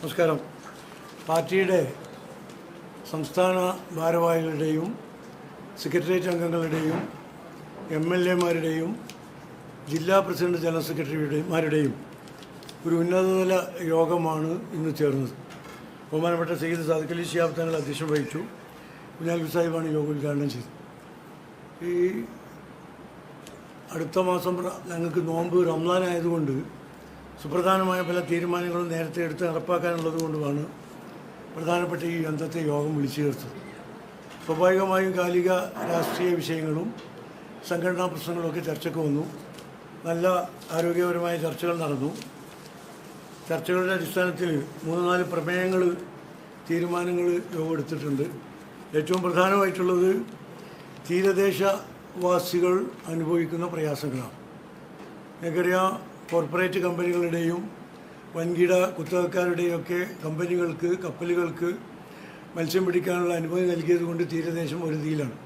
നമസ്കാരം. പാർട്ടിയുടെ സംസ്ഥാന ഭാരവാഹികളുടെയും സെക്രട്ടേറിയറ്റ് അംഗങ്ങളുടെയും MLA-മാരുടെയും ജില്ലാ പ്രസിഡന്റ് ജനറൽ സെക്രട്ടറിമാരുടെയും ഒരു ഉന്നതതല യോഗമാണ് ഇന്ന് ചേർന്നത്. ബഹുമാനപ്പെട്ട സയ്യിദ് സാദിഖ് അലി ശിഹാബ് തങ്ങൾ അധ്യക്ഷം വഹിച്ചു. കുഞ്ഞാലി സാഹിബാണ് യോഗം ഉദ്ഘാടനം ചെയ്തത്. ഈ അടുത്ത മാസം ഞങ്ങൾക്ക് നോമ്പ് റംസാൻ ആയതുകൊണ്ട് സുപ്രധാനമായ പല തീരുമാനങ്ങളും നേരത്തെ എടുത്ത് നടപ്പാക്കാനുള്ളത് കൊണ്ടുമാണ് പ്രധാനപ്പെട്ട ഈ അന്നത്തെ യോഗം വിളിച്ചു ചേർത്തത്. സ്വാഭാവികമായും കാലിക രാഷ്ട്രീയ വിഷയങ്ങളും സംഘടനാ പ്രശ്നങ്ങളൊക്കെ ചർച്ചയ്ക്ക് വന്നു. നല്ല ആരോഗ്യപരമായ ചർച്ചകൾ നടന്നു. ചർച്ചകളുടെ അടിസ്ഥാനത്തിൽ 3-4 പ്രമേയങ്ങൾ തീരുമാനങ്ങൾ യോഗം എടുത്തിട്ടുണ്ട്. ഏറ്റവും പ്രധാനമായിട്ടുള്ളത് തീരദേശവാസികൾ അനുഭവിക്കുന്ന പ്രയാസങ്ങളാണ്. എനിക്കറിയാം, കോർപ്പറേറ്റ് കമ്പനികളുടെയും വൻകിട കുത്തകക്കാരുടെയൊക്കെ കമ്പനികൾക്ക്, കപ്പലുകൾക്ക് മത്സ്യം പിടിക്കാനുള്ള അനുമതി നൽകിയത് കൊണ്ട് തീരദേശം ഒരുതിയിലാണ്.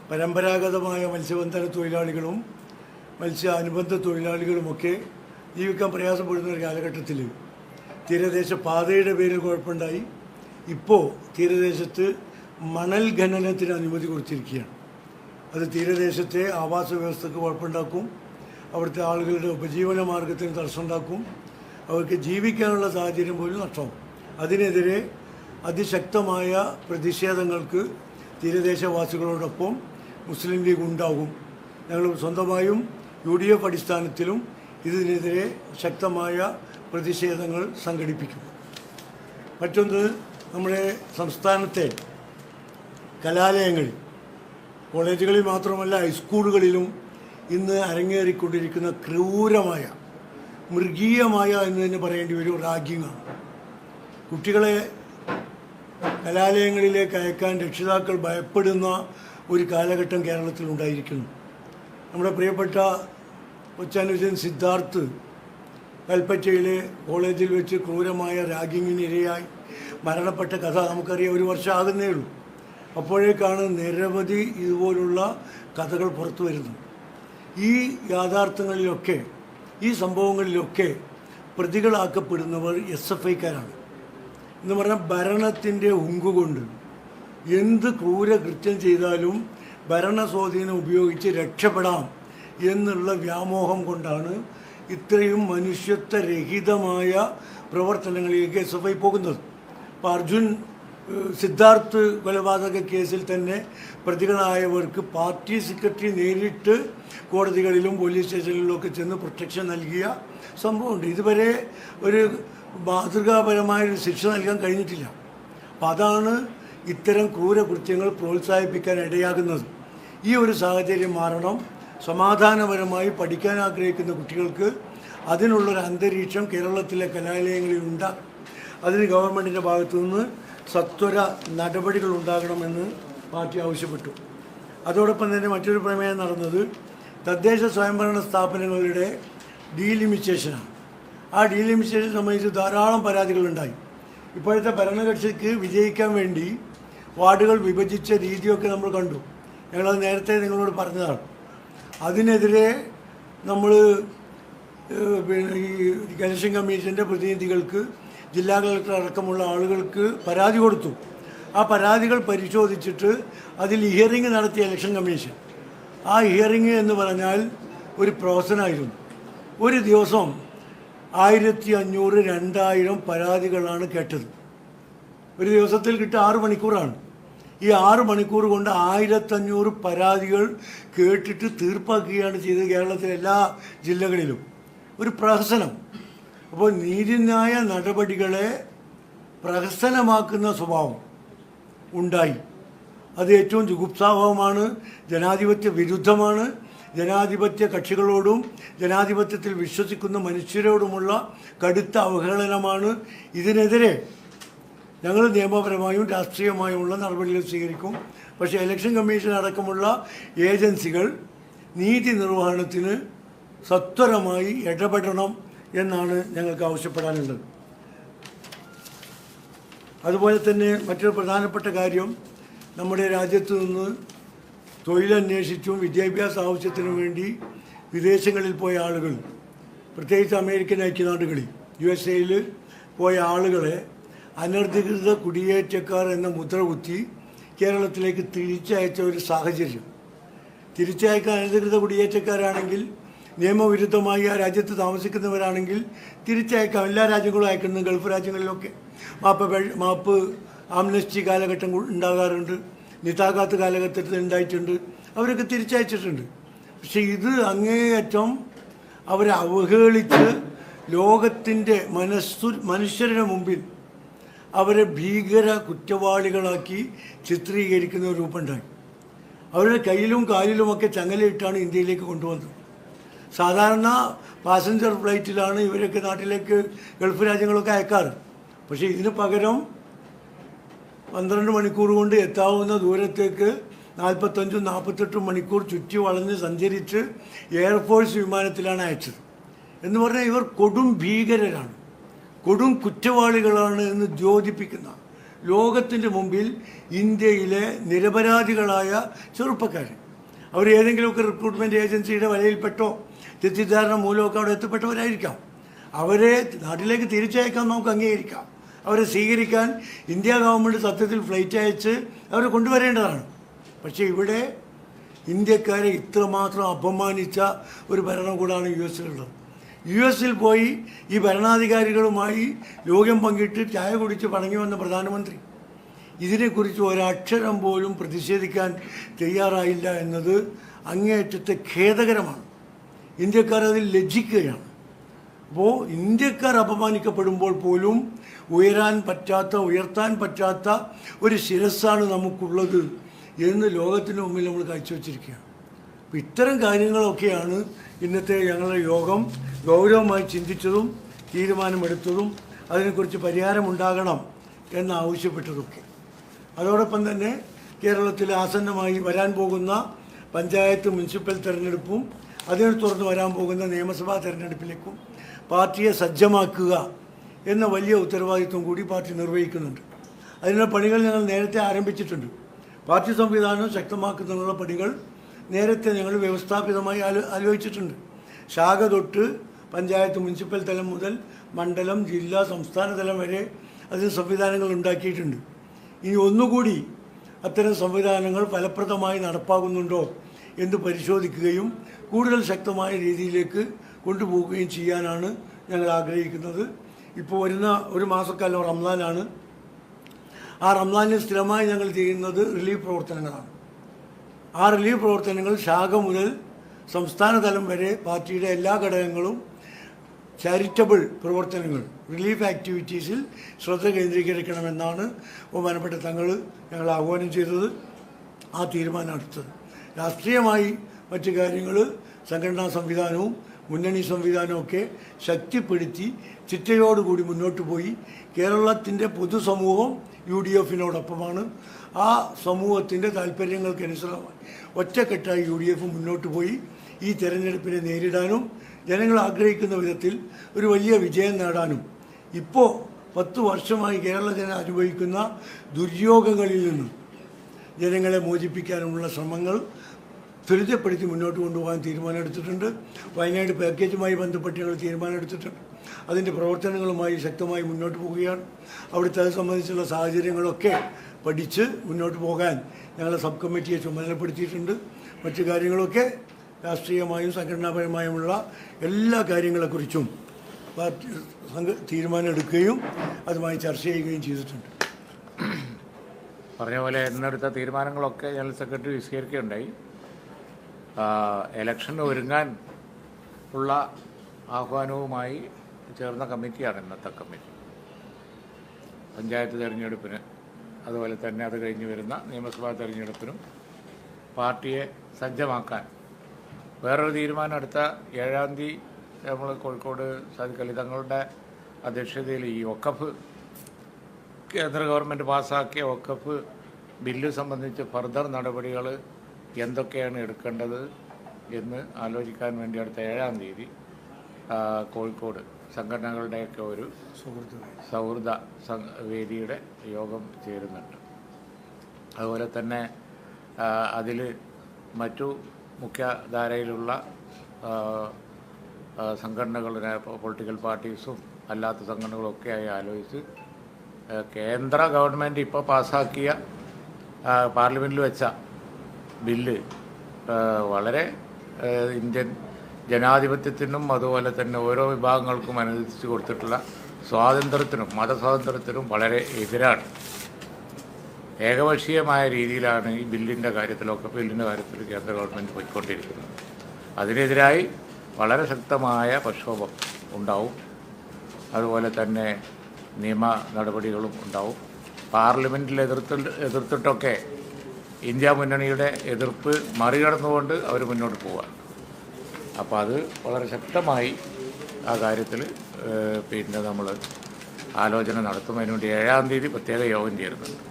പരമ്പരാഗതമായ മത്സ്യബന്ധന തൊഴിലാളികളും അനുബന്ധ തൊഴിലാളികളുമൊക്കെ ജീവിക്കാൻ പ്രയാസപ്പെടുന്ന ഒരു കാലഘട്ടത്തിൽ തീരദേശ പാതയുടെ പേരിൽ കുഴപ്പമുണ്ടായി. ഇപ്പോൾ തീരദേശത്ത് മണൽ ഖനനത്തിന് അനുമതി കൊടുത്തിരിക്കുകയാണ്. അത് തീരദേശത്തെ ആവാസ വ്യവസ്ഥക്ക് കുഴപ്പമുണ്ടാക്കും, അവിടുത്തെ ആളുകളുടെ ഉപജീവന മാർഗത്തിന് തടസ്സമുണ്ടാക്കും, അവർക്ക് ജീവിക്കാനുള്ള സാഹചര്യം പോലും നഷ്ടമാകും. അതിനെതിരെ അതിശക്തമായ പ്രതിഷേധങ്ങൾക്ക് തീരദേശവാസികളോടൊപ്പം മുസ്ലിം ലീഗ് ഉണ്ടാകും. ഞങ്ങൾ സ്വന്തമായും UDF അടിസ്ഥാനത്തിലും ഇതിനെതിരെ ശക്തമായ പ്രതിഷേധങ്ങൾ സംഘടിപ്പിക്കും. മറ്റൊന്ന്, നമ്മുടെ സംസ്ഥാനത്തെ കലാലയങ്ങളിൽ, കോളേജുകളിൽ മാത്രമല്ല ഹൈസ്കൂളുകളിലും ഇന്ന് അരങ്ങേറിക്കൊണ്ടിരിക്കുന്ന ക്രൂരമായ, മൃഗീയമായ എന്ന് തന്നെ പറയേണ്ടി വരും റാഗിങ്ങാണ്. കുട്ടികളെ കലാലയങ്ങളിലേക്ക് അയക്കാൻ രക്ഷിതാക്കൾ ഭയപ്പെടുന്ന ഒരു കാലഘട്ടം കേരളത്തിൽ ഉണ്ടായിരിക്കുന്നു. നമ്മുടെ പ്രിയപ്പെട്ട കൊച്ചനുജൻ സിദ്ധാർത്ഥ് കൽപ്പറ്റയിലെ കോളേജിൽ വെച്ച് ക്രൂരമായ റാഗിങ്ങിനിരയായി മരണപ്പെട്ട കഥ നമുക്കറിയാം. 1 വർഷം ആകുന്നേ ഉള്ളൂ. അപ്പോഴേക്കാണ് നിരവധി ഇതുപോലുള്ള കഥകൾ പുറത്തു വരുന്നത്. ഈ യാഥാർത്ഥ്യങ്ങളിലൊക്കെ, ഈ സംഭവങ്ങളിലൊക്കെ പ്രതികളാക്കപ്പെടുന്നവർ SFIക്കാരാണ് എന്ന് പറഞ്ഞാൽ ഭരണത്തിൻ്റെ ഹുങ്കുകൊണ്ട് എന്ത് ക്രൂരകൃത്യം ചെയ്താലും ഭരണസ്വാധീനം ഉപയോഗിച്ച് രക്ഷപ്പെടാം എന്നുള്ള വ്യാമോഹം കൊണ്ടാണ് ഇത്രയും മനുഷ്യത്വരഹിതമായ പ്രവർത്തനങ്ങളിലേക്ക് SFI പോകുന്നത്. ഇപ്പോൾ സിദ്ധാർത്ഥ് കൊലപാതക കേസിൽ തന്നെ പ്രതികളായവർക്ക് പാർട്ടി സെക്രട്ടറി നേരിട്ട് കോടതികളിലും പോലീസ് സ്റ്റേഷനുകളിലൊക്കെ ചെന്ന് പ്രൊട്ടക്ഷൻ നൽകിയ സംഭവമുണ്ട്. ഇതുവരെ ഒരു മാതൃകാപരമായൊരു ശിക്ഷ നൽകാൻ കഴിഞ്ഞിട്ടില്ല. അപ്പം അതാണ് ഇത്തരം ക്രൂരകൃത്യങ്ങൾ പ്രോത്സാഹിപ്പിക്കാൻ ഇടയാകുന്നത്. ഈ ഒരു സാഹചര്യം മാറണം. സമാധാനപരമായി പഠിക്കാൻ ആഗ്രഹിക്കുന്ന കുട്ടികൾക്ക് അതിനുള്ളൊരു അന്തരീക്ഷം കേരളത്തിലെ കലാലയങ്ങളിൽ ഉണ്ടാകും. അതിന് ഗവൺമെൻറ്റിൻ്റെ ഭാഗത്തു നിന്ന് സത്വര നടപടികൾ ഉണ്ടാകണമെന്ന് പാർട്ടി ആവശ്യപ്പെട്ടു. അതോടൊപ്പം തന്നെ മറ്റൊരു പ്രമേയം നടന്നത് തദ്ദേശ സ്വയംഭരണ സ്ഥാപനങ്ങളുടെ ഡീലിമിറ്റേഷനാണ്. ആ ഡീലിമിറ്റേഷൻ സംബന്ധിച്ച് ധാരാളം പരാതികളുണ്ടായി. ഇപ്പോഴത്തെ ഭരണകക്ഷിക്ക് വിജയിക്കാൻ വേണ്ടി വാർഡുകൾ വിഭജിച്ച രീതിയൊക്കെ നമ്മൾ കണ്ടു. ഞങ്ങളത് നേരത്തെ നിങ്ങളോട് പറഞ്ഞതാണ്. അതിനെതിരെ നമ്മൾ ഈ ഇലക്ഷൻ കമ്മീഷൻ്റെ പ്രതിനിധികൾക്ക്, ജില്ലാ കളക്ടർ അടക്കമുള്ള ആളുകൾക്ക് പരാതി കൊടുത്തു. ആ പരാതികൾ പരിശോധിച്ചിട്ട് അതിൽ ഹിയറിംഗ് നടത്തിയ ഇലക്ഷൻ കമ്മീഷൻ, ആ ഹിയറിംഗ് എന്ന് പറഞ്ഞാൽ ഒരു പ്രോസസ്സായിരുന്നു. ഒരു ദിവസം 1500-2000 പരാതികളാണ് കേട്ടത്. ഒരു ദിവസത്തിൽ കിട്ടുക 6 മണിക്കൂറാണ്. ഈ 6 മണിക്കൂർ കൊണ്ട് 1500 പരാതികൾ കേട്ടിട്ട് തീർപ്പാക്കുകയാണ് ചെയ്തത് കേരളത്തിലെ എല്ലാ ജില്ലകളിലും. ഒരു പ്രഹസനം. അപ്പോൾ നീതിന്യായ നടപടികളെ പ്രഹസനമാക്കുന്ന സ്വഭാവം ഉണ്ടായി. അത് ഏറ്റവും ജുഗുപ്സാവഹമാണ്, ജനാധിപത്യ വിരുദ്ധമാണ്. ജനാധിപത്യ കക്ഷികളോടും ജനാധിപത്യത്തിൽ വിശ്വസിക്കുന്ന മനുഷ്യരോടുമുള്ള കടുത്ത അവഹേളനമാണ്. ഇതിനെതിരെ ഞങ്ങൾ നിയമപരമായും രാഷ്ട്രീയമായുമുള്ള നടപടികൾ സ്വീകരിക്കും. പക്ഷേ ഇലക്ഷൻ കമ്മീഷൻ അടക്കമുള്ള ഏജൻസികൾ നീതി നിർവഹണത്തിന് സത്വരമായി ഇടപെടണം എന്നാണ് ഞങ്ങൾക്ക് ആവശ്യപ്പെടാനുള്ളത്. അതുപോലെ തന്നെ മറ്റൊരു പ്രധാനപ്പെട്ട കാര്യം, നമ്മുടെ രാജ്യത്തു നിന്ന് തൊഴിലന്വേഷിച്ചും വിദ്യാഭ്യാസ ആവശ്യത്തിനു വേണ്ടി വിദേശങ്ങളിൽ പോയ ആളുകൾ, പ്രത്യേകിച്ച് അമേരിക്കൻ ഐക്യനാടുകളിൽ, USA, പോയ ആളുകളെ അനധികൃത കുടിയേറ്റക്കാർ എന്ന മുദ്ര കുത്തി കേരളത്തിലേക്ക് തിരിച്ചയച്ച ഒരു സാഹചര്യം. തിരിച്ചയക്കാൻ അനധികൃത കുടിയേറ്റക്കാരാണെങ്കിൽ, നിയമവിരുദ്ധമായി ആ രാജ്യത്ത് താമസിക്കുന്നവരാണെങ്കിൽ തിരിച്ചയക്കാം. എല്ലാ രാജ്യങ്ങളും അയക്കുന്നു. ഗൾഫ് രാജ്യങ്ങളിലൊക്കെ മാപ്പ് ആംനസ്റ്റി കാലഘട്ടം ഉണ്ടാകാറുണ്ട്, നിതാഖാത്ത് കാലഘട്ടത്തിൽ ഉണ്ടായിട്ടുണ്ട്. അവരൊക്കെ തിരിച്ചയച്ചിട്ടുണ്ട്. പക്ഷെ ഇത് അങ്ങേയറ്റം അവരെ അവഹേളിച്ച് ലോകത്തിൻ്റെ മനുഷ്യരുടെ മുമ്പിൽ അവരെ ഭീകര കുറ്റവാളികളാക്കി ചിത്രീകരിക്കുന്ന ഒരു രൂപമുണ്ടായി. അവരുടെ കയ്യിലും കാലിലുമൊക്കെ ചങ്ങലയിട്ടാണ് ഇന്ത്യയിലേക്ക് കൊണ്ടുവന്നത്. സാധാരണ പാസഞ്ചർ ഫ്ലൈറ്റിലാണ് ഇവരൊക്കെ നാട്ടിലേക്ക് ഗൾഫ് രാജ്യങ്ങളൊക്കെ അയക്കാറ്. പക്ഷേ ഇതിന് പകരം 12 മണിക്കൂർ കൊണ്ട് എത്താവുന്ന ദൂരത്തേക്ക് 45-48 മണിക്കൂർ ചുറ്റി വളഞ്ഞ് സഞ്ചരിച്ച് എയർഫോഴ്സ് വിമാനത്തിലാണ് അയച്ചത്. എന്ന് പറഞ്ഞാൽ ഇവർ കൊടും ഭീകരരാണ്, കൊടും കുറ്റവാളികളാണ് എന്ന് ദ്യോതിപ്പിക്കുന്ന, ലോകത്തിൻ്റെ മുമ്പിൽ ഇന്ത്യയിലെ നിരപരാധികളായ ചെറുപ്പക്കാർ, അവർ ഏതെങ്കിലുമൊക്കെ റിക്രൂട്ട്മെൻറ്റ് ഏജൻസിയുടെ വലയിൽപ്പെട്ടോ തെറ്റിദ്ധാരണ മൂലമൊക്കെ അവിടെ എത്തപ്പെട്ടവരായിരിക്കാം. അവരെ നാട്ടിലേക്ക് തിരിച്ചയക്കാൻ നമുക്ക് അംഗീകരിക്കാം. അവരെ സ്വീകരിക്കാൻ ഇന്ത്യ ഗവൺമെൻറ് സത്യത്തിൽ ഫ്ലൈറ്റ് അയച്ച് അവരെ കൊണ്ടുവരേണ്ടതാണ്. പക്ഷേ ഇവിടെ ഇന്ത്യക്കാരെ ഇത്രമാത്രം അപമാനിച്ച ഒരു ഭരണകൂടമാണ് US-ലുള്ളത്. US-ൽ പോയി ഈ ഭരണാധികാരികളുമായി യോഗം പങ്കിട്ട് ചായ കുടിച്ച് മടങ്ങി വന്ന പ്രധാനമന്ത്രി ഇതിനെക്കുറിച്ച് ഒരക്ഷരം പോലും പ്രതിഷേധിക്കാൻ തയ്യാറായില്ല എന്നത് അങ്ങേയറ്റത്തെ ഖേദകരമാണ്. ഇന്ത്യക്കാർ അതിൽ ലജ്ജിക്കുകയാണ്. അപ്പോൾ ഇന്ത്യക്കാർ അപമാനിക്കപ്പെടുമ്പോൾ പോലും ഉയർത്താൻ പറ്റാത്ത ഒരു ശിരസ്സാണ് നമുക്കുള്ളത് എന്ന് ലോകത്തിന് മുമ്പിൽ നമ്മൾ കാഴ്ചവെച്ചിരിക്കുകയാണ്. അപ്പോൾ ഇത്തരം കാര്യങ്ങളൊക്കെയാണ് ഇന്നത്തെ ഞങ്ങളുടെ യോഗം ഗൗരവമായി ചിന്തിച്ചതും തീരുമാനമെടുത്തതും അതിനെക്കുറിച്ച് പരിഹാരമുണ്ടാകണം എന്നാവശ്യപ്പെട്ടതൊക്കെ. അതോടൊപ്പം തന്നെ കേരളത്തിൽ ആസന്നമായി വരാൻ പോകുന്ന പഞ്ചായത്ത് മുനിസിപ്പൽ തെരഞ്ഞെടുപ്പും അതിനെ തുടർന്ന് വരാൻ പോകുന്ന നിയമസഭാ തെരഞ്ഞെടുപ്പിലേക്കും പാർട്ടിയെ സജ്ജമാക്കുക എന്ന വലിയ ഉത്തരവാദിത്വം കൂടി പാർട്ടി നിർവഹിക്കുന്നുണ്ട്. അതിനുള്ള പണികൾ ഞങ്ങൾ നേരത്തെ ആരംഭിച്ചിട്ടുണ്ട്. പാർട്ടി സംവിധാനം ശക്തമാക്കുന്നതിനുള്ള പണികൾ നേരത്തെ ഞങ്ങൾ വ്യവസ്ഥാപിതമായി ആലോചിച്ചിട്ടുണ്ട്. ശാഖ തൊട്ട് പഞ്ചായത്ത് മുനിസിപ്പൽ തലം മുതൽ മണ്ഡലം, ജില്ലാ, സംസ്ഥാന തലം വരെ അതിന് സംവിധാനങ്ങൾ ഉണ്ടാക്കിയിട്ടുണ്ട്. ഇനി ഒന്നുകൂടി അത്തരം സംവിധാനങ്ങൾ ഫലപ്രദമായി നടപ്പാകുന്നുണ്ടോ എന്ന് പരിശോധിക്കുകയും കൂടുതൽ ശക്തമായ രീതിയിലേക്ക് കൊണ്ടുപോവുകയും ചെയ്യാനാണ് ഞങ്ങൾ ആഗ്രഹിക്കുന്നത്. ഇപ്പോൾ വരുന്ന ഒരു മാസക്കാലം റംസാനാണ്. ആ റംസാനിൽ സ്ഥിരമായി ഞങ്ങൾ ചെയ്യുന്നത് റിലീഫ് പ്രവർത്തനങ്ങളാണ്. ആ റിലീഫ് പ്രവർത്തനങ്ങൾ ശാഖ മുതൽ സംസ്ഥാന തലം വരെ പാർട്ടിയുടെ എല്ലാ ഘടകങ്ങളും ചാരിറ്റബിൾ പ്രവർത്തനങ്ങൾ, റിലീഫ് ആക്ടിവിറ്റീസിൽ ശ്രദ്ധ കേന്ദ്രീകരിക്കണമെന്നാണ് ബഹുമാനപ്പെട്ട തങ്ങൾ ഞങ്ങൾ ആഹ്വാനം ചെയ്തത്. ആ തീരുമാനം എടുത്തത് രാഷ്ട്രീയമായി മറ്റു കാര്യങ്ങൾ സംഘടനാ സംവിധാനവും മുന്നണി സംവിധാനമൊക്കെ ശക്തിപ്പെടുത്തി ചിട്ടയോടുകൂടി മുന്നോട്ട് പോയി കേരളത്തിൻ്റെ പൊതുസമൂഹം UDF-നോടൊപ്പമാണ്. ആ സമൂഹത്തിൻ്റെ താല്പര്യങ്ങൾക്കനുസൃതമായി ഒറ്റക്കെട്ടായി UDF മുന്നോട്ട് പോയി ഈ തെരഞ്ഞെടുപ്പിനെ നേരിടാനും ജനങ്ങൾ ആഗ്രഹിക്കുന്ന വിധത്തിൽ ഒരു വലിയ വിജയം നേടാനും ഇപ്പോൾ 10 വർഷമായി കേരള ജനം അനുഭവിക്കുന്ന ദുര്യോഗങ്ങളിൽ നിന്ന് ജനങ്ങളെ മോചിപ്പിക്കാനുമുള്ള ശ്രമങ്ങൾ ത്വരിതപ്പെടുത്തി മുന്നോട്ട് കൊണ്ടുപോകാൻ തീരുമാനമെടുത്തിട്ടുണ്ട്. വയനാട് പാക്കേജുമായി ബന്ധപ്പെട്ട് ഞങ്ങൾ തീരുമാനമെടുത്തിട്ടുണ്ട്. അതിൻ്റെ പ്രവർത്തനങ്ങളുമായി ശക്തമായി മുന്നോട്ട് പോവുകയാണ്. അവിടുത്തെ അത് സംബന്ധിച്ചുള്ള സാഹചര്യങ്ങളൊക്കെ പഠിച്ച് മുന്നോട്ട് പോകാൻ ഞങ്ങളെ സബ് കമ്മിറ്റിയെ ചുമതലപ്പെടുത്തിയിട്ടുണ്ട്. മറ്റു കാര്യങ്ങളൊക്കെ രാഷ്ട്രീയമായും സംഘടനാപരമായുമുള്ള എല്ലാ കാര്യങ്ങളെക്കുറിച്ചും തീരുമാനം എടുക്കുകയും അതുമായി ചർച്ച ചെയ്യുകയും ചെയ്തിട്ടുണ്ട്. പറഞ്ഞ പോലെ ഇന്നെടുത്ത തീരുമാനങ്ങളൊക്കെ ജനറൽ സെക്രട്ടറി വിശദീകരിക്കുകയുണ്ടായി. ഇലക്ഷന് ഒരുങ്ങാൻ ഉള്ള ആഹ്വാനവുമായി ചേർന്ന കമ്മിറ്റിയാണ് ഇന്നത്തെ കമ്മിറ്റി. പഞ്ചായത്ത് തിരഞ്ഞെടുപ്പിന്, അതുപോലെ തന്നെ അത് കഴിഞ്ഞ് വരുന്ന നിയമസഭാ തിരഞ്ഞെടുപ്പിനും പാർട്ടിയെ സജ്ജമാക്കാൻ വേറൊരു തീരുമാനം എടുത്ത 7-ാം തീയതി നമ്മൾ കോഴിക്കോട് സാദിഖ് അലി തങ്ങളുടെ അധ്യക്ഷതയിൽ ഈ വഖഫ് കേന്ദ്ര ഗവൺമെൻറ് പാസ്സാക്കിയ വഖഫ് ബില്ല് സംബന്ധിച്ച് ഫർദർ നടപടികൾ എന്തൊക്കെയാണ് എടുക്കേണ്ടത് എന്ന് ആലോചിക്കാൻ വേണ്ടി അടുത്ത 7-ാം തീയതി കോഴിക്കോട് സംഘടനകളുടെയൊക്കെ ഒരു സൗഹൃദ വേദിയുടെ യോഗം ചേരുന്നുണ്ട്. അതുപോലെ തന്നെ അതിൽ മറ്റു മുഖ്യധാരയിലുള്ള സംഘടനകളുടെ പൊളിറ്റിക്കൽ പാർട്ടീസും അല്ലാത്ത സംഘടനകളൊക്കെ ആയി ആലോചിച്ച് കേന്ദ്ര ഗവൺമെൻറ് ഇപ്പോൾ പാസ്സാക്കിയ പാർലമെൻറ്റിൽ വെച്ച ബില്ല് വളരെ ഇന്ത്യൻ ജനാധിപത്യത്തിനും അതുപോലെ തന്നെ ഓരോ വിഭാഗങ്ങൾക്കും അനുവദിച്ച് കൊടുത്തിട്ടുള്ള സ്വാതന്ത്ര്യത്തിനും മതസ്വാതന്ത്ര്യത്തിനും വളരെ എതിരാണ്. ഏകപക്ഷീയമായ രീതിയിലാണ് ഈ ബില്ലിൻ്റെ കാര്യത്തിൽ കേന്ദ്ര ഗവൺമെൻറ് പോയിക്കൊണ്ടിരിക്കുന്നത്. അതിനെതിരായി വളരെ ശക്തമായ പ്രക്ഷോഭം ഉണ്ടാവും. അതുപോലെ തന്നെ നിയമ നടപടികളും ഉണ്ടാവും. പാർലമെൻറ്റിൽ എതിർത്തിട്ടൊക്കെ ഇന്ത്യ മുന്നണിയുടെ എതിർപ്പ് മറികടന്നുകൊണ്ട് അവർ മുന്നോട്ട് പോവുകയാണ്. അപ്പോൾ അത് വളരെ ശക്തമായി ആ കാര്യത്തിൽ നമ്മൾ ആലോചന നടത്തുന്നതിന് വേണ്ടി 7-ാം തീയതി പ്രത്യേക യോഗം ചേരുന്നുണ്ട്.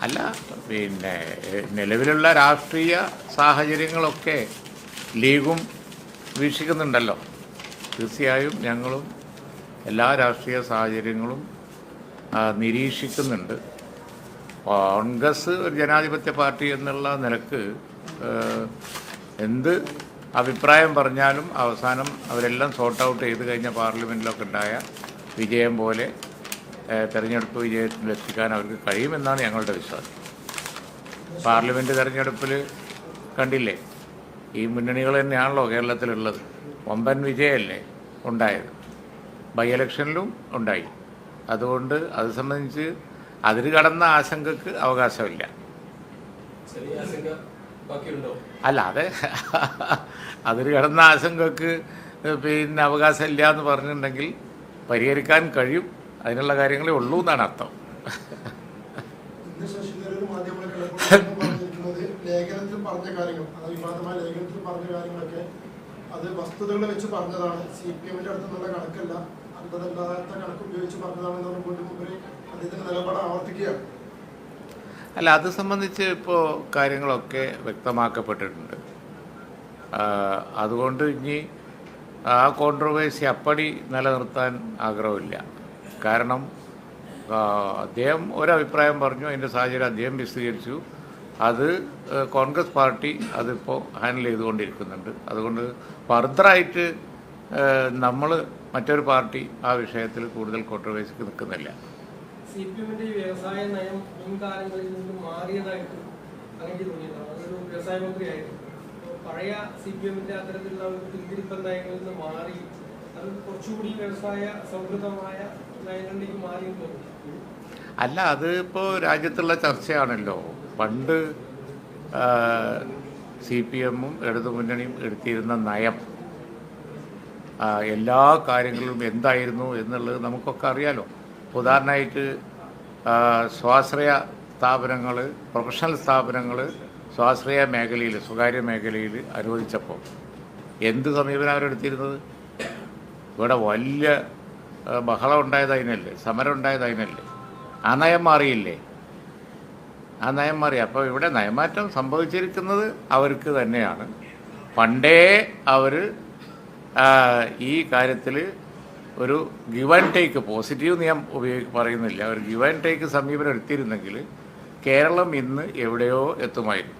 അല്ല, നിലവിലുള്ള രാഷ്ട്രീയ സാഹചര്യങ്ങളൊക്കെ ലീഗും വീക്ഷിക്കുന്നുണ്ടല്ലോ. തീർച്ചയായും ഞങ്ങളും എല്ലാ രാഷ്ട്രീയ സാഹചര്യങ്ങളും നിരീക്ഷിക്കുന്നുണ്ട്. കോൺഗ്രസ് ഒരു ജനാധിപത്യ പാർട്ടി എന്നുള്ള നിലക്ക് എന്ത് അഭിപ്രായം പറഞ്ഞാലും അവസാനം അവരെല്ലാം സോർട്ട് ഔട്ട് ചെയ്ത് കഴിഞ്ഞ പാർലമെൻറ്റിലൊക്കെ ഉണ്ടായ വിജയം പോലെ തെരഞ്ഞെടുപ്പ് വിജയത്തിലെത്തിക്കാൻ അവർക്ക് കഴിയുമെന്നാണ് ഞങ്ങളുടെ വിശ്വാസം. പാർലമെൻറ്റ് തെരഞ്ഞെടുപ്പിൽ കണ്ടില്ലേ, ഈ മുന്നണികൾ തന്നെയാണല്ലോ കേരളത്തിലുള്ളത്. വമ്പൻ വിജയമല്ലേ ഉണ്ടായത്. ബൈ ഇലക്ഷനിലും ഉണ്ടായി. അതുകൊണ്ട് അത് സംബന്ധിച്ച് അതിര് കടന്ന ആശങ്കക്ക് അവകാശമില്ല. അല്ല, അതെ, അതിര് കടന്ന ആശങ്കക്ക് അവകാശമില്ല എന്ന് പറഞ്ഞിട്ടുണ്ടെങ്കിൽ പരിഹരിക്കാൻ കഴിയും. അതിനുള്ള കാര്യങ്ങളേ ഉള്ളൂ എന്നാണ് അർത്ഥം. ലേഖനത്തിൽ പറഞ്ഞ കാര്യങ്ങൾ, വിവാദമായ ലേഖനത്തിൽ പറഞ്ഞ കാര്യങ്ങളൊക്കെ അത് വസ്തുതകൾ വെച്ച് പറഞ്ഞതാണ്. CPM-ന്റെ അടുത്തുള്ള കണക്കല്ല, അന്തതല്ലാത്ത കണക്ക് ഉപയോഗിച്ച് പറഞ്ഞതാണെന്ന് പറഞ്ഞുകൊണ്ട് അദ്ദേഹത്തിന്റെ നിലപാട് ആവർത്തിക്കുകയാണ്. അല്ല, അത് സംബന്ധിച്ച് ഇപ്പോൾ കാര്യങ്ങളൊക്കെ വ്യക്തമാക്കപ്പെട്ടിട്ടുണ്ട്. അതുകൊണ്ട് ഇനി ആ കോൺട്രവേഴ്സി അപ്പടി നിലനിർത്താൻ ആഗ്രഹമില്ല. കാരണം അദ്ദേഹം ഒരഭിപ്രായം പറഞ്ഞു, അതിൻ്റെ സാഹചര്യം അദ്ദേഹം വിശദീകരിച്ചു. അത് കോൺഗ്രസ് പാർട്ടി അതിപ്പോൾ ഹാൻഡിൽ ചെയ്തുകൊണ്ടിരിക്കുന്നുണ്ട്. അതുകൊണ്ട് ഫർദറായിട്ട് നമ്മൾ മറ്റൊരു പാർട്ടി ആ വിഷയത്തിൽ കൂടുതൽ കോൺട്രവേഴ്സിക്ക് നിൽക്കുന്നില്ല. CPM-ന്റെ വ്യവസായ നയം മുൻകാലങ്ങളിൽ നിന്ന് മാറിയതായിട്ട് അങ്ങനെ തോന്നിയതാണ്. അതൊരു വ്യവസായ മന്ത്രിയായിരുന്നു. പഴയ CPM-ന്റെ അത്തരത്തിലുള്ള ഒരു പിന്തിരിപ്പൻ നയങ്ങളിൽ നിന്ന് മാറി അത് കുറച്ചുകൂടി വ്യവസായ സൗഹൃദമായ നയങ്ങളിലേക്ക് മാറിയെന്ന് തോന്നുന്നു. അല്ല, അത് ഇപ്പോൾ രാജ്യത്തുള്ള ചർച്ചയാണല്ലോ. പണ്ട് CPM-ഉം ഇടതുമുന്നണിയും എടുത്തിരുന്ന നയം എല്ലാ കാര്യങ്ങളിലും എന്തായിരുന്നു എന്നുള്ളത് നമുക്കൊക്കെ അറിയാലോ. ഉദാഹരണമായിട്ട് സ്വാശ്രയ സ്ഥാപനങ്ങൾ, പ്രൊഫഷണൽ സ്ഥാപനങ്ങൾ സ്വാശ്രയ മേഖലയിൽ, സ്വകാര്യ മേഖലയിൽ അനുവദിച്ചപ്പോൾ എന്ത് സമീപനം അവരെടുത്തിരുന്നത്? ഇവിടെ വലിയ ബഹളം ഉണ്ടായത് അതിനല്ലേ, സമരം ഉണ്ടായത് അതിനല്ലേ. ആ നയം മാറിയില്ലേ? ആ നയം മാറി. അപ്പോൾ ഇവിടെ നയമാറ്റം സംഭവിച്ചിരിക്കുന്നത് അവർക്ക് തന്നെയാണ്. പണ്ടേ അവർ ഈ കാര്യത്തിൽ ഒരു ഗിവ് ആൻഡ് ടേക്ക്, പോസിറ്റീവ് നിയം പറയുന്നില്ല, ഒരു ഗിവ് ആൻഡ് ടേക്ക് സമീപനം എടുത്തിരുന്നെങ്കിൽ കേരളം ഇന്ന് എവിടെയോ എത്തുമായിരുന്നു.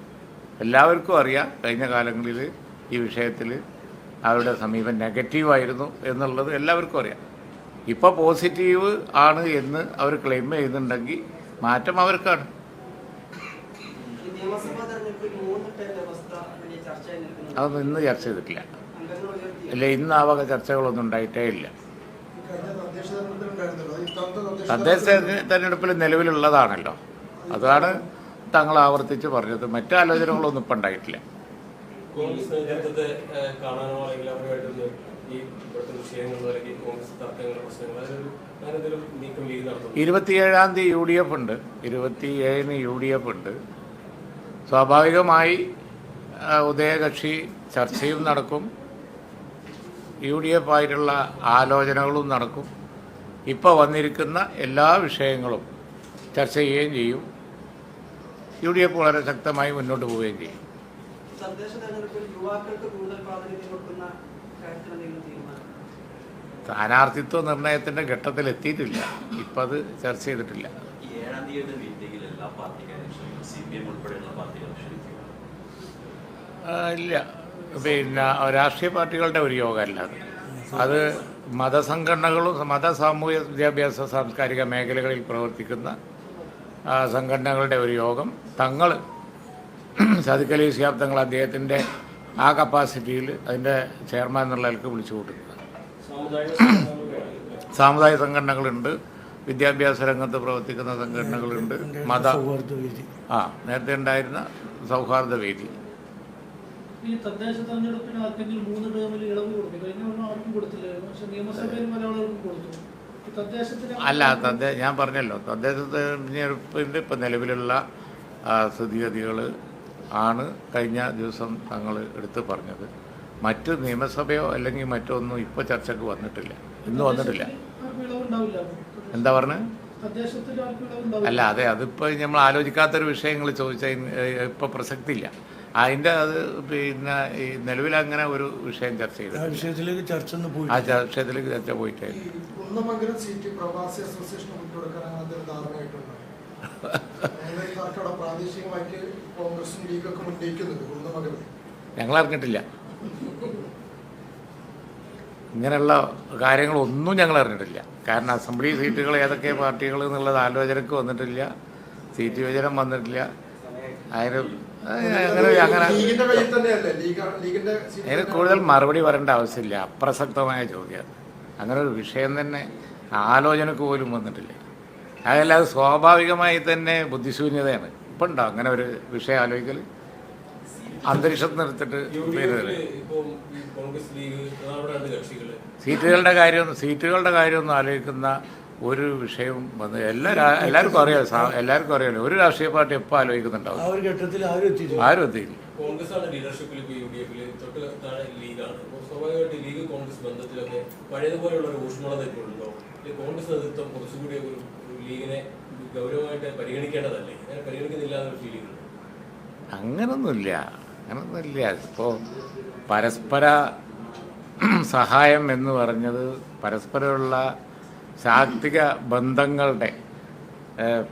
എല്ലാവർക്കും അറിയാം കഴിഞ്ഞ കാലങ്ങളിൽ ഈ വിഷയത്തിൽ അവരുടെ സമീപനം നെഗറ്റീവായിരുന്നു എന്നുള്ളത് എല്ലാവർക്കും അറിയാം. ഇപ്പോൾ പോസിറ്റീവ് ആണ് എന്ന് അവർ ക്ലെയിം ചെയ്യുന്നുണ്ടെങ്കിൽ മാറ്റം അവർക്കാണ്. അതൊന്നും ഇന്ന് ചർച്ച ചെയ്തിട്ടില്ല. ഇല്ല, ഇന്ന് ആ വക ചർച്ചകളൊന്നും ഉണ്ടായിട്ടേ ഇല്ല. തദ്ദേശ തെരഞ്ഞെടുപ്പിൽ നിലവിലുള്ളതാണല്ലോ, അതാണ് തങ്ങൾ ആവർത്തിച്ച് പറഞ്ഞത്. മറ്റു ആലോചനകളൊന്നും ഇപ്പം ഉണ്ടായിട്ടില്ല. 27-ാം തീയതി UDF ഉണ്ട്, 27-ന് UDF ഉണ്ട്. സ്വാഭാവികമായി ഉദയകക്ഷി ചർച്ചയും നടക്കും, UDF ആയിട്ടുള്ള ആലോചനകളും നടക്കും. ഇപ്പോൾ വന്നിരിക്കുന്ന എല്ലാ വിഷയങ്ങളും ചർച്ച ചെയ്യുകയും ചെയ്യും. UDF വളരെ ശക്തമായി മുന്നോട്ട് പോവുകയും ചെയ്യും. സ്ഥാനാർത്ഥിത്വ നിർണയത്തിൻ്റെ ഘട്ടത്തിൽ എത്തിയിട്ടില്ല. ഇപ്പം അത് ചർച്ച ചെയ്തിട്ടില്ല. പാർട്ടിയുടെ മീറ്റിംഗിൽ എല്ലാ പാർട്ടിക്കാരും ക്ഷണിക്കും, CPM ഉൾപ്പെടെയുള്ള പാർട്ടികൾ ക്ഷണിക്കും? ഇല്ല, പിന്നെ രാഷ്ട്രീയ പാർട്ടികളുടെ ഒരു യോഗമല്ല അത് മതസംഘടനകളും സാമൂഹ്യ വിദ്യാഭ്യാസ സാംസ്കാരിക മേഖലകളിൽ പ്രവർത്തിക്കുന്ന സംഘടനകളുടെ ഒരു യോഗം തങ്ങൾ സാദിഖ് അലി ശിഹാബ് തങ്ങൾ അദ്ദേഹത്തിൻ്റെ ആ കപ്പാസിറ്റിയിൽ അതിൻ്റെ ചെയർമാൻ എന്നുള്ള ആൾക്ക് വിളിച്ചു കൂട്ടുന്നത്. സാമുദായിക സംഘടനകളുണ്ട്, വിദ്യാഭ്യാസ രംഗത്ത് പ്രവർത്തിക്കുന്ന സംഘടനകളുണ്ട്, നേരത്തെ ഉണ്ടായിരുന്ന സൗഹാർദ്ദ വേദി. ഈ തദ്ദേശ തെരഞ്ഞെടുപ്പിന് ആർക്കെങ്കിലും 3 ടേമിൽ ഇളവ് കൊടുത്തു, കഴിഞ്ഞ ആർക്കും കൊടുത്തില്ലായിരുന്നു, പക്ഷെ നിയമസഭയിൽ പല ആളുകൾക്കും കൊടുത്തു. അല്ല, ഞാൻ പറഞ്ഞല്ലോ, തദ്ദേശ തെരഞ്ഞെടുപ്പിൻ്റെ ഇപ്പം നിലവിലുള്ള സ്ഥിതിഗതികൾ ആണ് കഴിഞ്ഞ ദിവസം തങ്ങൾ എടുത്ത് പറഞ്ഞത്. മറ്റ് നിയമസഭയോ അല്ലെങ്കിൽ മറ്റോ ഒന്നും ഇപ്പോൾ ചർച്ചയ്ക്ക് വന്നിട്ടില്ല, ഇന്ന് വന്നിട്ടില്ല. എന്താ പറഞ്ഞത്? അല്ല, അതെ, അതിപ്പോൾ നമ്മൾ ആലോചിക്കാത്തൊരു വിഷയങ്ങൾ ചോദിച്ചാൽ ഇപ്പോൾ പ്രസക്തിയില്ല. അതിൻ്റെ അത് പിന്നെ ഈ നിലവിൽ അങ്ങനെ ഒരു വിഷയം ചർച്ച ചെയ്തു. ആ വിഷയത്തിലേക്ക് ചർച്ച പോയിട്ടില്ല. കുന്നമംഗലം സീറ്റ് പ്രവാസി അസോസിയേഷന് വിട്ടുകൊടുക്കാൻ ധാരണയായിട്ടുണ്ട്. പ്രാദേശികമായിട്ട് കോൺഗ്രസും ലീഗൊക്കെ ഉന്നയിക്കുന്നുണ്ട് കുന്നമംഗലം. ഞങ്ങൾ അറിഞ്ഞിട്ടില്ല, ഇങ്ങനെയുള്ള കാര്യങ്ങളൊന്നും ഞങ്ങൾ അറിഞ്ഞിട്ടില്ല. കാരണം അസംബ്ലി സീറ്റുകൾ ഏതൊക്കെ പാർട്ടികൾ എന്നുള്ളത് ആലോചനക്ക് വന്നിട്ടില്ല, സീറ്റ് വിഭജനം വന്നിട്ടില്ല. അതിന് കൂടുതൽ മറുപടി പറയേണ്ട ആവശ്യമില്ല, അപ്രസക്തമായ ചോദ്യം. അങ്ങനെ ഒരു വിഷയം തന്നെ ആലോചനക്ക് പോലും വന്നിട്ടില്ല. അതല്ലാതെ സ്വാഭാവികമായി തന്നെ ബുദ്ധിശൂന്യതയാണ്. ഇപ്പം ഉണ്ടോ അങ്ങനെ ഒരു വിഷയം ആലോചിക്കൽ? അന്തരീക്ഷത്തിൽ നിർത്തിട്ട് സീറ്റുകളുടെ കാര്യമൊന്നും ആലോചിക്കുന്ന ഒരു വിഷയവും വന്ന് എല്ലാവർക്കും അറിയാലോ. ഒരു രാഷ്ട്രീയ പാർട്ടി എപ്പോൾ ആലോചിക്കുന്നുണ്ടാവും? ആരും എത്തിയില്ല. കോൺഗ്രസ് ലീഡർഷിപ്പിൽ UDF തൊട്ട് താഴെ ലീഗാണ്. സ്വാഭാവികമായിട്ട് ലീഗ് കോൺഗ്രസ് ബന്ധത്തിലൊക്കെ പഴയതുപോലെയുള്ള ഒരു ഊഷ്മളത ഉണ്ടോ? കോൺഗ്രസ് നേതൃത്വം കുറച്ചുകൂടി ഒരു ലീഗിനെ ഗൗരവമായിട്ട് പരിഗണിക്കേണ്ടതല്ലേ? അങ്ങനെ പരിഗണിക്കുന്നില്ല എന്നൊരു ഫീലിംഗ് ഉണ്ട്. അങ്ങനൊന്നുമില്ല. ഇപ്പോൾ പരസ്പര സഹായം എന്ന് പറഞ്ഞത് പരസ്പരമുള്ള ശാക്തിക ബന്ധങ്ങളുടെ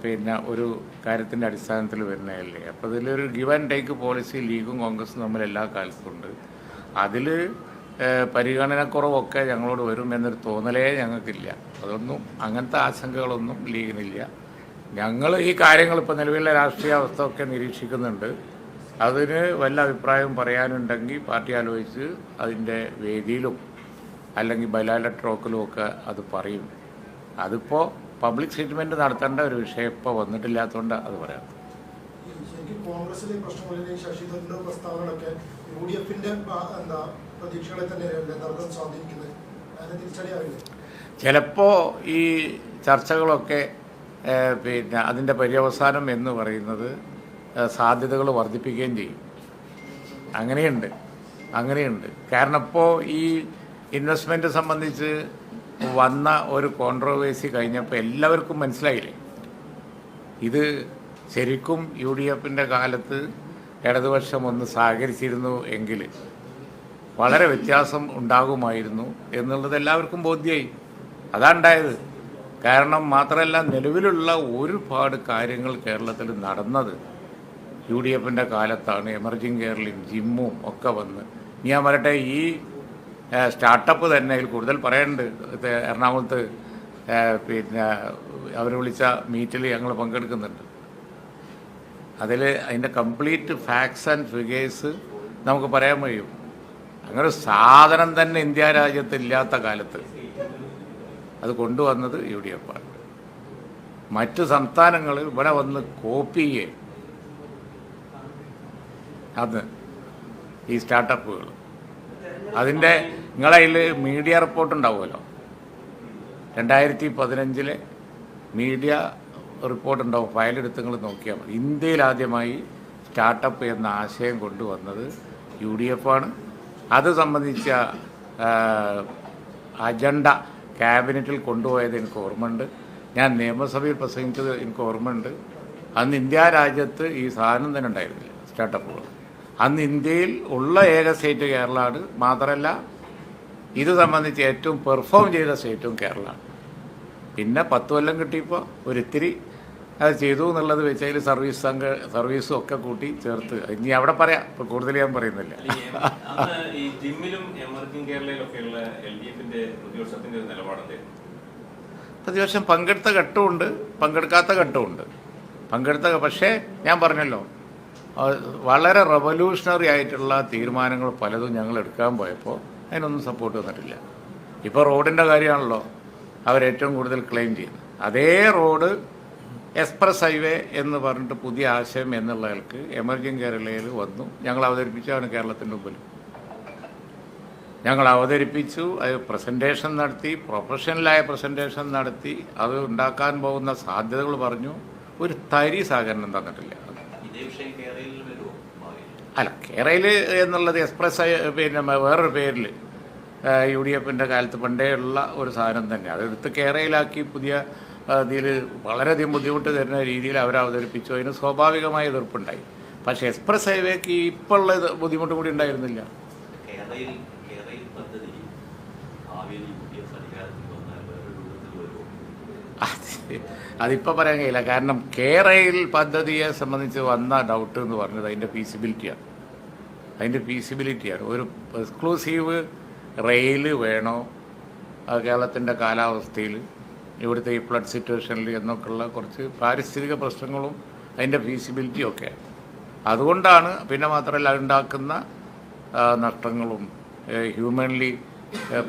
പിന്നെ ഒരു കാര്യത്തിൻ്റെ അടിസ്ഥാനത്തിൽ വരുന്നതല്ലേ. അപ്പോൾ ഇതിലൊരു ഗിവ് ആൻഡ് ടേക്ക് പോളിസി ലീഗും കോൺഗ്രസും തമ്മിൽ എല്ലാ കാലത്തുണ്ട്. അതിൽ പരിഗണനക്കുറവൊക്കെ ഞങ്ങളോട് വരും എന്നൊരു തോന്നലേ ഞങ്ങൾക്കില്ല. അതൊന്നും അങ്ങനത്തെ ആശങ്കകളൊന്നും ലീഗിനില്ല. ഞങ്ങൾ ഈ കാര്യങ്ങൾ ഇപ്പോൾ നിലവിലെ രാഷ്ട്രീയ അവസ്ഥ ഒക്കെ നിരീക്ഷിക്കുന്നുണ്ട്. അതിന് വല്ല അഭിപ്രായവും പറയാനുണ്ടെങ്കിൽ പാർട്ടി ആലോചിച്ച് അതിൻ്റെ വേദിയിലും അല്ലെങ്കിൽ ബൈലാറ്ററൽ ഒക്കെ അത് പറയും. അതിപ്പോൾ പബ്ലിക് സ്റ്റേറ്റ്മെൻറ്റ് നടത്തേണ്ട ഒരു വിഷയം ഇപ്പോൾ വന്നിട്ടില്ലാത്തതുകൊണ്ട് അത് പറയാം. കോൺഗ്രസിലെ പ്രശ്നങ്ങളിലെ ശശി തരൂരിന്റെ പ്രസ്താവനകളൊക്കെ UDFന്റെ പ്രതീക്ഷകളെ തന്നെ സ്വാധീനിക്കുന്നത് തിരിച്ചടിയാവില്ല. ചിലപ്പോൾ ഈ ചർച്ചകളൊക്കെ പിന്നെ അതിൻ്റെ പര്യവസാനം എന്ന് പറയുന്നത് സാധ്യതകൾ വർദ്ധിപ്പിക്കുകയും ചെയ്യും. അങ്ങനെയുണ്ട്. കാരണം ഇപ്പോൾ ഈ ഇൻവെസ്റ്റ്മെൻറ്റ് സംബന്ധിച്ച് വന്ന ഒരു കോൺട്രവേഴ്സി കഴിഞ്ഞപ്പോൾ എല്ലാവർക്കും മനസ്സിലായില്ലേ, ഇത് ശരിക്കും UDFന്റെ കാലത്ത് ഇടതുപക്ഷം ഒന്ന് സഹകരിച്ചിരുന്നു എങ്കിൽ വളരെ വ്യത്യാസം ഉണ്ടാകുമായിരുന്നു എന്നുള്ളത് എല്ലാവർക്കും ബോധ്യമായി. അതാണ്ടായത്. കാരണം മാത്രമല്ല, നിലവിലുള്ള ഒരുപാട് കാര്യങ്ങൾ കേരളത്തിൽ നടന്നത് UDFന്റെ കാലത്താണ്. എമർജിങ് കേരളയും ജിമ്മും ഒക്കെ വന്ന് ഞാൻ പറയട്ടെ, ഈ സ്റ്റാർട്ടപ്പ് തന്നെ കൂടുതൽ പറയാനുണ്ട്. എറണാകുളത്ത് പിന്നെ അവർ വിളിച്ച മീറ്റിൽ ഞങ്ങൾ പങ്കെടുക്കുന്നുണ്ട്. അതിൽ അതിൻ്റെ കംപ്ലീറ്റ് ഫാക്ട്സ് ആൻഡ് ഫിഗേഴ്സ് നമുക്ക് പറയാൻ കഴിയും. അങ്ങനെ ഒരു സാധനം തന്നെ ഇന്ത്യ രാജ്യത്തില്ലാത്ത കാലത്ത് അത് കൊണ്ടുവന്നത് UDF ആണ്. മറ്റു സംസ്ഥാനങ്ങൾ ഇവിടെ വന്ന് കോപ്പി ചെയ്യേ അത് ഈ സ്റ്റാർട്ടപ്പുകൾ. അതിൻ്റെ നിങ്ങളതിൽ മീഡിയ റിപ്പോർട്ട് ഉണ്ടാവുമല്ലോ, 2015 മീഡിയ റിപ്പോർട്ട് ഉണ്ടാവും. ഫയലെടുത്ത് നിങ്ങൾ നോക്കിയാൽ മതി. ഇന്ത്യയിൽ ആദ്യമായി സ്റ്റാർട്ടപ്പ് എന്ന ആശയം കൊണ്ടുവന്നത് UDF ആണ്. അത് സംബന്ധിച്ച അജണ്ട ക്യാബിനറ്റിൽ കൊണ്ടുപോയത് എനിക്ക് ഓർമ്മയുണ്ട്. ഞാൻ നിയമസഭയിൽ പ്രസംഗിച്ചത് എനിക്ക് ഓർമ്മയുണ്ട്. അന്ന് ഇന്ത്യ രാജ്യത്ത് ഈ സാധനം തന്നെ ഉണ്ടായിരുന്നില്ല, സ്റ്റാർട്ടപ്പുകൾ. അന്ന് ഇന്ത്യയിൽ ഉള്ള ഏക സ്റ്റേറ്റ് കേരളമാണ്. മാത്രമല്ല, ഇത് സംബന്ധിച്ച് ഏറ്റവും പെർഫോം ചെയ്ത സ്റ്റേറ്റും കേരളമാണ്. പിന്നെ 10 കൊല്ലം കിട്ടിയപ്പോൾ ഒരിത്തിരി അത് ചെയ്തു എന്നുള്ളത് വെച്ച് അതിൽ സർവീസും ഒക്കെ കൂട്ടി ചേർത്ത് ഇനി അവിടെ പറയാം. ഇപ്പോൾ കൂടുതൽ ഞാൻ പറയുന്നില്ല. ഈ ജിമ്മിലും എമർജിംഗ് കേരളയിലൊക്കെയുള്ള LDFന്റെ പ്രതിപക്ഷത്തിന്റെ ഒരു നിലപാടെന്ത്? പ്രതിപക്ഷം പങ്കെടുത്ത ഘട്ടമുണ്ട്, പങ്കെടുക്കാത്ത ഘട്ടമുണ്ട്. പക്ഷേ ഞാൻ പറഞ്ഞല്ലോ, വളരെ റവല്യൂഷണറി ആയിട്ടുള്ള തീരുമാനങ്ങൾ പലതും ഞങ്ങൾ എടുക്കാൻ പോയപ്പോൾ അതിനൊന്നും സപ്പോർട്ട് തന്നിട്ടില്ല. ഇപ്പോൾ റോഡിൻ്റെ കാര്യമാണല്ലോ അവരേറ്റവും കൂടുതൽ ക്ലെയിം ചെയ്യുന്നത്. അതേ റോഡ് എക്സ്പ്രസ് ഹൈവേ എന്ന് പറഞ്ഞിട്ട് പുതിയ ആശയം എന്നുള്ളവർക്ക് എമർജിംഗ് കേരളയിൽ വന്നു. ഞങ്ങൾ അവതരിപ്പിച്ചാണ് കേരളത്തിൻ്റെ മുമ്പിൽ. ഞങ്ങൾ അവതരിപ്പിച്ചു, അത് പ്രസൻറ്റേഷൻ നടത്തി, പ്രൊഫഷണലായ പ്രസൻറ്റേഷൻ നടത്തി, അത് ഉണ്ടാക്കാൻ പോകുന്ന സാധ്യതകൾ പറഞ്ഞു. ഒരു തരി സഹകരണം തന്നിട്ടില്ല. അല്ല, കേരളയിൽ എന്നുള്ളത് എക്സ്പ്രസ് പിന്നെ വേറൊരു പേരിൽ UDFൻ്റെ കാലത്ത് പണ്ടേ ഉള്ള ഒരു സാധനം തന്നെ. അതെടുത്ത് കേരളയിലാക്കി പുതിയ ഇതിൽ വളരെയധികം ബുദ്ധിമുട്ട് തരുന്ന രീതിയിൽ അവർ അവതരിപ്പിച്ചു. അതിന് സ്വാഭാവികമായ എതിർപ്പുണ്ടായി. പക്ഷേ എക്സ്പ്രസ് ഹൈവേക്ക് ഇപ്പോൾ ഉള്ള ബുദ്ധിമുട്ട് കൂടി ഉണ്ടായിരുന്നില്ല. അതിപ്പോൾ പറയാൻ കഴിയില്ല. കാരണം കേരയിൽ പദ്ധതിയെ സംബന്ധിച്ച് വന്ന ഡൗട്ട് എന്ന് പറഞ്ഞത് അതിൻ്റെ ഫീസിബിലിറ്റിയാണ്. ഒരു എക്സ്ക്ലൂസീവ് റെയിൽ വേണോ കേരളത്തിൻ്റെ കാലാവസ്ഥയിൽ, ഇവിടുത്തെ ഈ ഫ്ലഡ് സിറ്റുവേഷനിൽ എന്നൊക്കെയുള്ള കുറച്ച് പാരിസ്ഥിതിക പ്രശ്നങ്ങളും അതിൻ്റെ ഫീസിബിലിറ്റിയും ഒക്കെ. അതുകൊണ്ടാണ്. പിന്നെ മാത്രമല്ല അതുണ്ടാക്കുന്ന നഷ്ടങ്ങളും ഹ്യൂമൻലി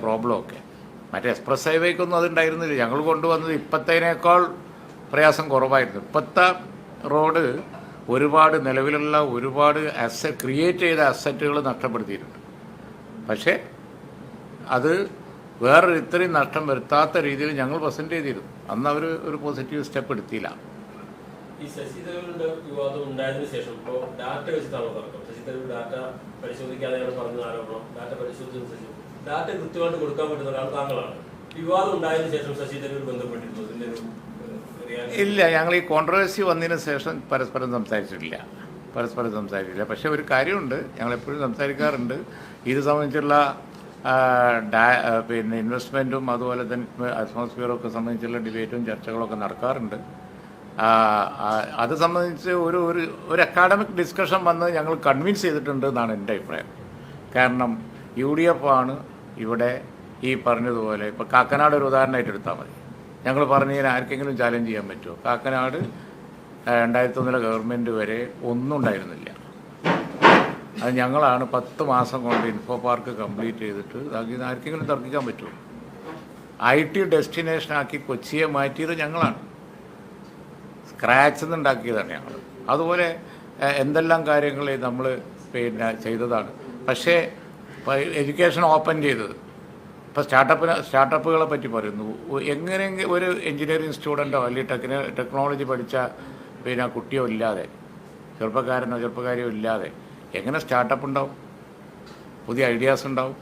പ്രോബ്ലം ഒക്കെ. മറ്റേ എക്സ്പ്രസ് ഹൈവേക്കൊന്നും അതുണ്ടായിരുന്നില്ല. ഞങ്ങൾ കൊണ്ടുവന്നത് ഇപ്പോഴത്തേനേക്കാൾ പ്രയാസം കുറവായിരുന്നു. ഇപ്പോഴത്തെ റോഡ് നിലവിലുള്ള ഒരുപാട് ക്രിയേറ്റ് ചെയ്ത അസറ്റുകൾ നഷ്ടപ്പെടുത്തിയിട്ടുണ്ട്. പക്ഷേ അത് വേറൊരു ഇത്രയും നഷ്ടം വരുത്താത്ത രീതിയിൽ ഞങ്ങൾ പ്രസൻറ്റ് ചെയ്തിരുന്നു. അന്ന് അവർ ഒരു പോസിറ്റീവ് സ്റ്റെപ്പ് എടുത്തില്ല. ഈ ശശി തരൂരിന്റെ വിവാദം ഉണ്ടായതിനു ശേഷം ഇപ്പോൾ ഡാറ്റ വെച്ചിട്ടാണോ തർക്കം? ശശി തരൂർ ഡാറ്റ പരിശോധിക്കാതെയാണ് പറഞ്ഞ ആരോപണം. ഡാറ്റ പരിശോധിച്ചതിന് ശേഷം ഡാറ്റ കൃത്യമായിട്ട് കൊടുക്കാൻ പറ്റുന്ന ഒരാൾ താങ്കളാണ്. വിവാദം ഉണ്ടായതിനു ശേഷം ശശി തരൂർ ബന്ധപ്പെട്ടിരുന്നു ഇതിന്റെ ഇല്ല, ഞങ്ങൾ ഈ കോൺട്രവേഴ്സി വന്നതിന് ശേഷം പരസ്പരം സംസാരിച്ചിട്ടില്ല. പക്ഷേ ഒരു കാര്യമുണ്ട്, ഞങ്ങളെപ്പോഴും സംസാരിക്കാറുണ്ട്. ഇത് സംബന്ധിച്ചുള്ള പിന്നെ ഇൻവെസ്റ്റ്മെൻറ്റും അതുപോലെ തന്നെ അറ്റ്മോസ്ഫിയറൊക്കെ സംബന്ധിച്ചുള്ള ഡിബേറ്റും ചർച്ചകളൊക്കെ നടക്കാറുണ്ട്. അത് സംബന്ധിച്ച് ഒരു അക്കാഡമിക് ഡിസ്കഷൻ വന്ന് ഞങ്ങൾ കൺവിൻസ് ചെയ്തിട്ടുണ്ട് എന്നാണ് എൻ്റെ അഭിപ്രായം. കാരണം UDF ആണ് ഇവിടെ ഈ പറഞ്ഞതുപോലെ. ഇപ്പോൾ കാക്കനാട് ഒരു ഉദാഹരണമായിട്ട് എടുത്താൽ മതി. ഞങ്ങൾ പറഞ്ഞു കഴിഞ്ഞാൽ ആർക്കെങ്കിലും ചാലഞ്ച് ചെയ്യാൻ പറ്റുമോ? കാക്കനാട് 2001 ഗവൺമെൻറ് വരെ ഒന്നും ഉണ്ടായിരുന്നില്ല. അത് ഞങ്ങളാണ് 10 മാസം കൊണ്ട് ഇൻഫോ പാർക്ക് കംപ്ലീറ്റ് ചെയ്തിട്ട് ആർക്കെങ്കിലും തർക്കിക്കാൻ പറ്റുമോ? IT ഡെസ്റ്റിനേഷനാക്കി കൊച്ചിയെ മാറ്റിയത് ഞങ്ങളാണ്. സ്ക്രാച്ചിൽ നിന്നുണ്ടാക്കിയതാണ് ഞങ്ങൾ. അതുപോലെ എന്തെല്ലാം കാര്യങ്ങൾ നമ്മൾ പിന്നെ ചെയ്തതാണ്. പക്ഷേ എഡ്യൂക്കേഷൻ ഓപ്പൺ ചെയ്തത്. ഇപ്പോൾ സ്റ്റാർട്ടപ്പുകളെ പറ്റി പറയുന്നു. എങ്ങനെയെങ്കിലും ഒരു എഞ്ചിനീയറിംഗ് സ്റ്റുഡൻറ്റോ അല്ലെങ്കിൽ ടെക്നോളജി പഠിച്ച പിന്നെ കുട്ടിയോ ഇല്ലാതെ, ചെറുപ്പക്കാരിയോ ഇല്ലാതെ എങ്ങനെ സ്റ്റാർട്ടപ്പ് ഉണ്ടാവും? പുതിയ ഐഡിയാസ് ഉണ്ടാവും.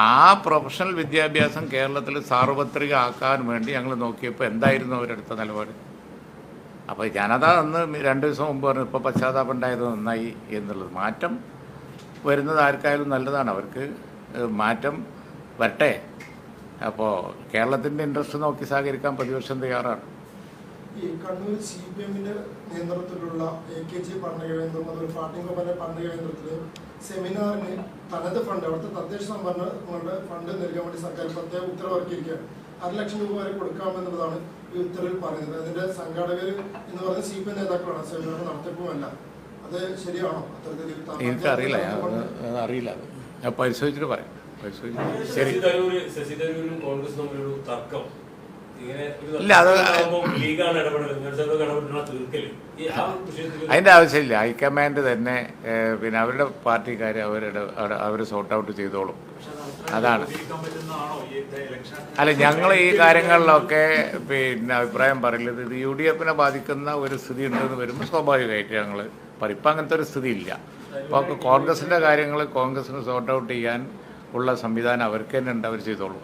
ആ പ്രൊഫഷണൽ വിദ്യാഭ്യാസം കേരളത്തിൽ സാർവത്രിക ആക്കാൻ വേണ്ടി ഞങ്ങൾ നോക്കിയപ്പോൾ എന്തായിരുന്നു അവരെടുത്ത നിലപാട്? അപ്പോൾ ജനത അന്ന് 2 ദിവസം മുമ്പ് പറഞ്ഞു ഇപ്പോൾ പശ്ചാത്താപം ഉണ്ടായത് നന്നായി എന്നുള്ളത്. മാറ്റം വരുന്നത് ആർക്കായാലും നല്ലതാണ്. അവർക്ക് മാറ്റം വരട്ടെ. അപ്പോൾ കേരളത്തിൻ്റെ ഇൻട്രസ്റ്റ് നോക്കി സഹകരിക്കാൻ പ്രതിപക്ഷം തയ്യാറാണ്. ഈ കണ്ണൂർ CPMന്റെ നേതൃത്വത്തിലുള്ള AKG പഠനകേന്ദ്രം, അതുപോലെ ഫാട്ടിംഗോപ്പന്റെ പഠനകേന്ദ്രത്തില് സെമിനാറിന് തനത് ഫണ്ട്, അവിടുത്തെ തദ്ദേശ സംഭരണങ്ങളുടെ ഫണ്ട് നൽകാൻ വേണ്ടി സർക്കാർ പ്രത്യേക ഉത്തരവിറക്കിയിരിക്കുകയാണ്. 1.5 ലക്ഷം രൂപ വരെ കൊടുക്കാമെന്നുള്ളതാണ് ഈ ഉത്തരവിൽ പറയുന്നത്. അതിന്റെ സംഘാടകർ എന്ന് പറയുന്ന CPM നേതാക്കളാണ്, സെമിനാർ നടത്തിപ്പുമല്ല. അത് ശരിയാണോ? അത്തരത്തിൽ എനിക്കറിയില്ല, അറിയില്ല. ഞാൻ പരിശോധിച്ചിട്ട് പറയാം. ശരി. ശശി തരൂരും കോൺഗ്രസ് തമ്മിലൊരു തർക്കം ഇല്ല, അത് അതിൻ്റെ ആവശ്യമില്ല. ഹൈക്കമാൻഡ് തന്നെ പിന്നെ അവരുടെ പാർട്ടിക്കാർ അവർ സോർട്ട് ഔട്ട് ചെയ്തോളും. അതാണ്. അല്ല, ഞങ്ങൾ ഈ കാര്യങ്ങളിലൊക്കെ പിന്നെ അഭിപ്രായം പറയുന്നത് ഇത് UDFനെ ബാധിക്കുന്ന ഒരു സ്ഥിതി ഉണ്ടെന്ന് വരുമ്പോൾ സ്വാഭാവികമായിട്ട് ഞങ്ങൾ പറയും. ഇപ്പം അങ്ങനത്തെ ഒരു സ്ഥിതി ഇല്ല. അപ്പോൾ കോൺഗ്രസിൻ്റെ കാര്യങ്ങൾ കോൺഗ്രസിന് സോർട്ട് ഔട്ട് ചെയ്യാൻ ഉള്ള സംവിധാനം അവർക്ക് തന്നെ ഉണ്ട്. അവർ ചെയ്തോളും.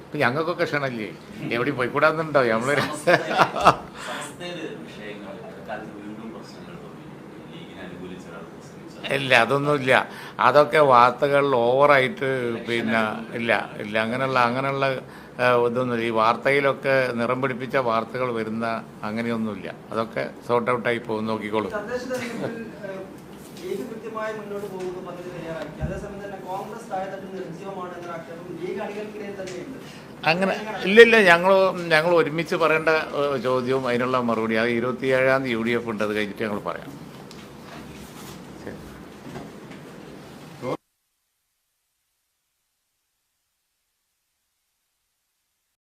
ഇപ്പം ഞങ്ങൾക്കൊക്കെ ക്ഷണല്ലേ? എവിടെ പോയിക്കൂടാന്നുണ്ടോ? നമ്മൾ ഇല്ല, അതൊന്നുമില്ല. അതൊക്കെ വാർത്തകളിൽ ഓവറായിട്ട് പിന്നെ ഇല്ല അങ്ങനെയുള്ള ഇതൊന്നുമില്ല. ഈ വാർത്തയിലൊക്കെ നിറം പിടിപ്പിച്ച വാർത്തകൾ വരുന്ന അങ്ങനെയൊന്നുമില്ല. അതൊക്കെ സോർട്ട് ഔട്ടായി പോകും, നോക്കിക്കോളും. തദ്ദേശ തെരഞ്ഞെടുപ്പിൽ ലീഗ് കൃത്യമായി മുന്നോട്ട് പോകുന്ന പദ്ധതി തയ്യാറാക്കി, അതേസമയം തന്നെ കോൺഗ്രസ് താഴെത്തട്ടിൽ നിർജ്ജീവമാണ് എന്ന ആക്ഷേപം ലീഗ് അണികൾക്കിടയിൽ തന്നെയുണ്ട്. അങ്ങനെ ഇല്ല, ഞങ്ങൾ ഒരുമിച്ച് പറയേണ്ട ചോദ്യവും അതിനുള്ള മറുപടി അത് 27-ാം തീയതി UDF ഉണ്ട്, അത് കഴിഞ്ഞിട്ട് ഞങ്ങൾ പറയാം.